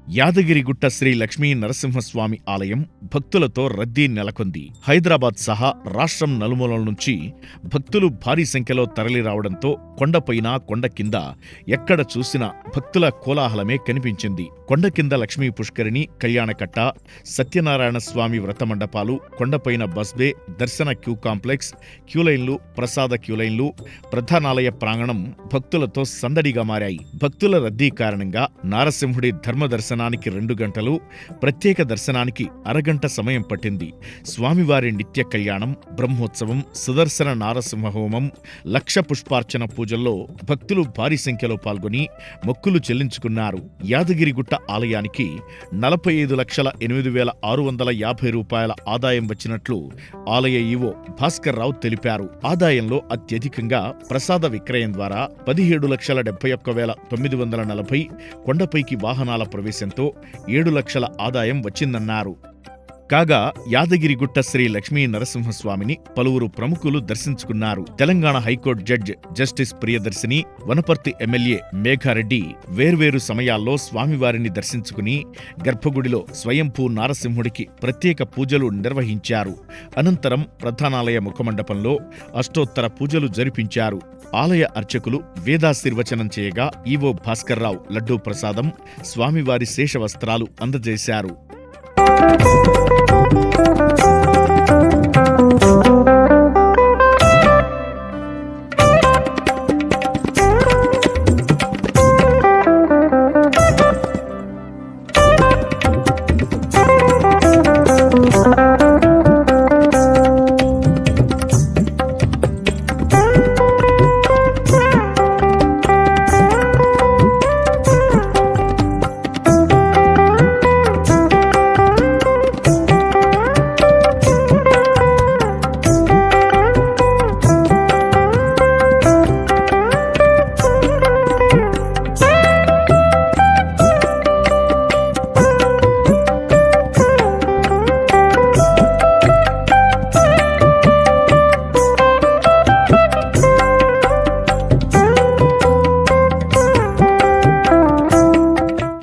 యాదగిరిగుట్ట శ్రీ లక్ష్మీ నరసింహస్వామి ఆలయం భక్తులతో రద్దీ నెలకొంది. హైదరాబాద్ సహా రాష్ట్రం నలుమూలల నుంచి భక్తులు భారీ సంఖ్యలో తరలిరావడంతో కొండపైన కొండ కింద ఎక్కడ చూసినా భక్తుల కోలాహలమే కనిపించింది. కొండ కింద లక్ష్మీ పుష్కరిణి, కళ్యాణకట్ట, సత్యనారాయణ స్వామి వ్రత మండపాలు, కొండపైన బస్బే, దర్శన క్యూ కాంప్లెక్స్, క్యూలైన్లు, ప్రసాద క్యూలైన్లు, ప్రధానాలయ ప్రాంగణం భక్తులతో సందడిగా మారాయి. భక్తుల రద్దీ కారణంగా నారసింహుడి ధర్మదర్శనానికి 2 గంటలు, ప్రత్యేక దర్శనానికి అరగంట సమయం పట్టింది. స్వామివారి నిత్య కళ్యాణం, బ్రహ్మోత్సవం, సుదర్శన నారసింహ హోమం, లక్ష పుష్పార్చన పూజల్లో భక్తులు భారీ సంఖ్యలో పాల్గొని మొక్కులు చెల్లించుకున్నారు. యాదగిరిగుట్ట ఆలయానికి 45,08,650 రూపాయల ఆదాయం వచ్చినట్లు ఆలయ ఈవో భాస్కర్ రావు తెలిపారు. ఆదాయంలో అత్యధికంగా ప్రసాద విక్రయం ద్వారా 17,71,940, కొండపైకి వాహనాల ప్రవేశంతో 7 లక్షల ఆదాయం వచ్చిందన్నారు. కాగా యాదగిరిగుట్ట శ్రీ లక్ష్మీ నరసింహస్వామిని పలువురు ప్రముఖులు దర్శించుకున్నారు. Telangana high court judge justice Priyadarshini, Wanaparthy MLA Megha Reddy వేర్వేరు సమయాల్లో స్వామివారిని దర్శించుకుని గర్భగుడిలో స్వయంభూ నారసింహుడికి ప్రత్యేక పూజలు నిర్వహించారు. అనంతరం ప్రధానాలయ ముఖమండపంలో అష్టోత్తర పూజలు జరిపించారు. ఆలయ అర్చకులు వేదాశీర్వచనం చేయగా ఈవో భాస్కర్ రావు లడ్డూ ప్రసాదం, స్వామివారి శేషవస్త్రాలు అందజేశారు.